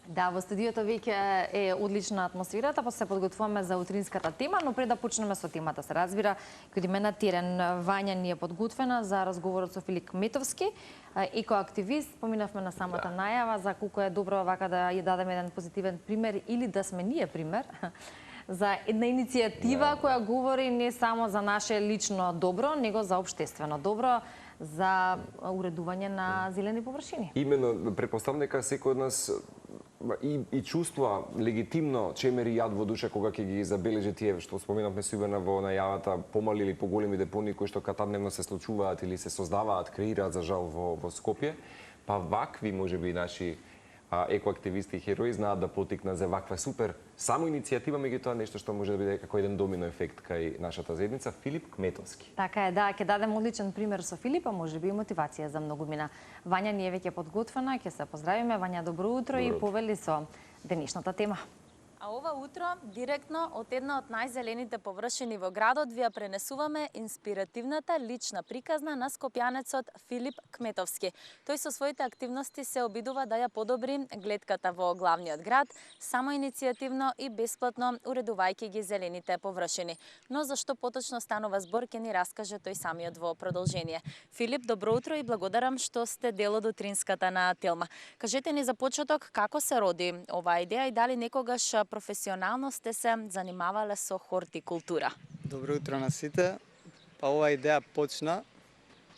Да, во студиото веќе е одлична атмосферата, па се подготвуваме за утринската тема, но пред да почнеме со темата, се разбира, кај име на терен Вања ни е подготвена за разговорот со Филип Кметовски, екоактивист. Поминавме на самата најава за колку е добро вака да ја дадеме еден позитивен пример или да сме ние пример за една иницијатива која говори не само за наше лично добро, него за општествено добро, за уредување на зелени површини. Именно, претпоставам дека секој од нас и чувствува легитимно чемери јад во душа кога ќе ги забележи тие што споменавме субена во најавата помали или поголеми депонии кои што катадневно се случуваат или се создаваат, креираат за жал во Скопје, па вакви можеби наши екоактивисти и херои знаат да потикнат за ваква супер само иницијатива, меѓутоа нешто што може да биде како еден домино ефект кај нашата заедница. Филип Кметовски. Така е, да, ќе дадем одличен пример со Филипа, можеби и мотивација за многумина. Вања ни е веќе подготвена, ќе се поздравиме. Вања, добро утро и повели со денешната тема. А ова утро, директно од една од најзелените површини во градот, ви ја пренесуваме инспиративната лична приказна на скопјанецот Филип Кметовски. Тој со своите активности се обидува да ја подобри гледката во главниот град, само иницијативно и бесплатно уредувајќи ги зелените површини. Но зашто поточно станува збор ќе ни раскаже тој самиот во продолжение. Филип, добро утро и благодарам што сте дел од утринската на Телма. Кажете ни за почеток како се роди оваа идеја и дали некогаш професионално сте се занимавале со хортикултура? Добро утро на сите. Па оваа идеја почна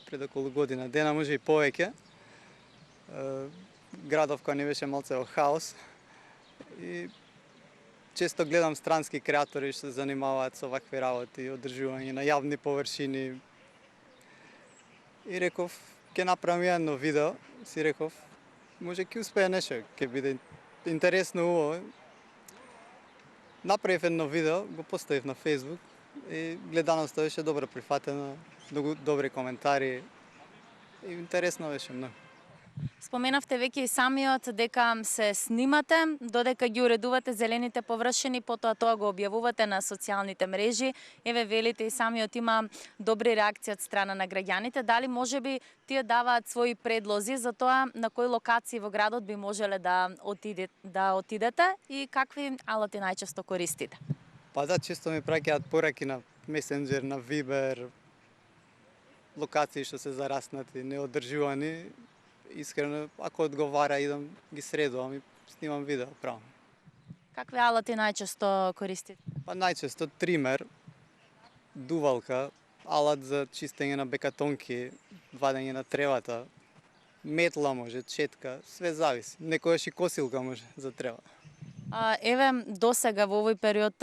пред околу година дена, може и повеќе. Градов кој не беше малце во хаос и често гледам странски креатори што се занимаваат со вакви работи, одржување на јавни површини. И реков, ќе направам едно видео, си реков, може ќе успее нешто, ќе биде интересно уво. Направив едно видео, го поставив на Facebook и гледаноста беше добро прифатена, многу добри коментари и интересно беше многу. Споменавте веќе и самиот дека се снимате, додека ги уредувате зелените површини, потоа тоа го објавувате на социјалните мрежи. Еве велите и самиот има добри реакции од страна на граѓаните. Дали можеби тие даваат своји предлози за тоа на кои локации во градот би можеле да отидете и какви алати најчесто користите? Па да, често ми праќаат пораки на Месенџер, на Вибер, локации што се зараснати, неодржувани. Искрено, ако одговара, идам, ги средувам и снимам видео, правам. Какви алати најчесто користите? Па најчесто тример, дувалка, алат за чистење на бекатонки, вадење на тревата, метла може, четка, све зависи. Некојаш и косилка може за трева. Еве, досега во овој период,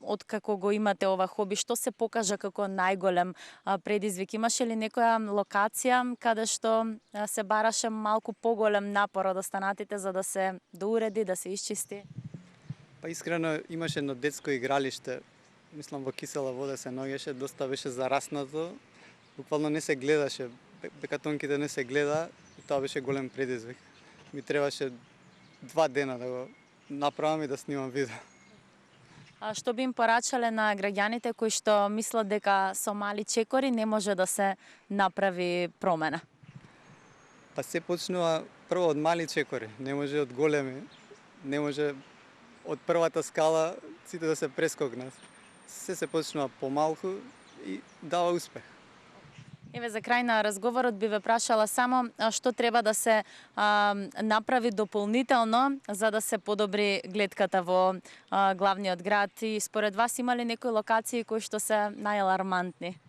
од како го имате ова хоби, што се покажа како најголем предизвик? Имаше ли некоја локација каде што се бараше малку поголем напор од останатите за да се доуреди, да се исчисти? Па искрено имаше едно детско игралиште, мислам во кисела вода се наоѓаше, доста беше зараснато, буквално не се гледаше, бекатонките не се гледа и тоа беше голем предизвик. Ми требаше 2 дена да го направам и да снимам видео. А што би им порачале на граѓаните кои што мислат дека со мали чекори не може да се направи промена? Па се почнува прво од мали чекори, не може од големи, не може од првата скала сите да се прескокнат. Се почнува помалку и дава успех. Еве, за крај на разговорот би ве прашала само што треба да се направи дополнително за да се подобри гледката во главниот град и според вас има ли некои локации кои што се најалармантни?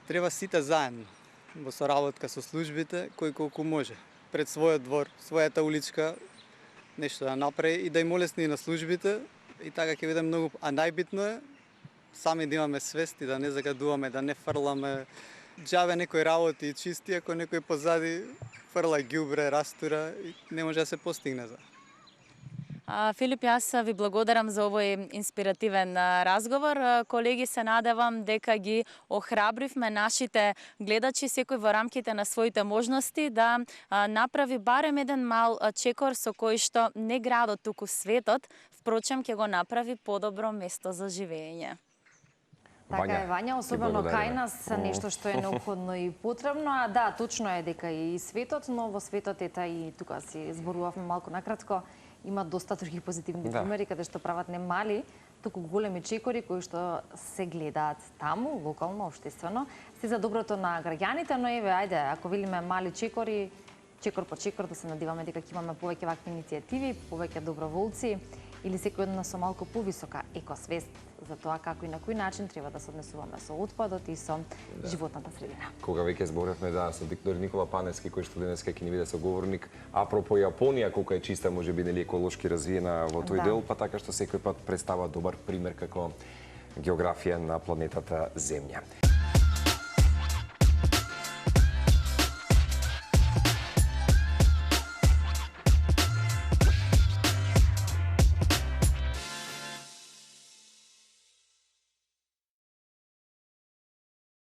Треба сите заедно, во соработка со службите, кој колку може. Пред својот двор, својата уличка, нешто да направи и да им олесни на службите и така ќе биде многу, а најбитно е сами да имаме свест и да не загадуваме, да не фрламе џабе некои работи и чисти, ако некој позади фрла ѓубре, растура и не може да се постигне за. Филип, јас ви благодарам за овој инспиративен разговор. Колеги, се надевам дека ги охрабривме нашите гледачи секој во рамките на своите можности да направи барем еден мал чекор со кој што не градот, туку светот, впрочем ќе го направи подобро место за живење. Така е, Вања, особено благодариме. кај нас, нешто што е неопходно и потребно. А да, точно е дека и светот, но во светот ета и тука си зборувавме малку накратко, има доста други позитивни примери каде што прават не мали, туку големи чекори кои што се гледаат таму, локално, општествено, се за доброто на граѓаните, но еве, ајде, ако велиме мали чекори, чекор по чекор, да се надеваме дека ќе имаме повеќе вакви иницијативи, повеќе доброволци, или секој од нас со малку повисока екосвест за тоа како и на кој начин треба да се однесуваме со отпадот и со животната средина. Кога веќе зборевме со доктор Никола Паневски, кој што денеска ќе ни биде соговорник, апропо Јапонија, колку е чиста, можеби нели еколошки развиена во тој дел, па така што секој пат представа добар пример како географија на планетата Земја.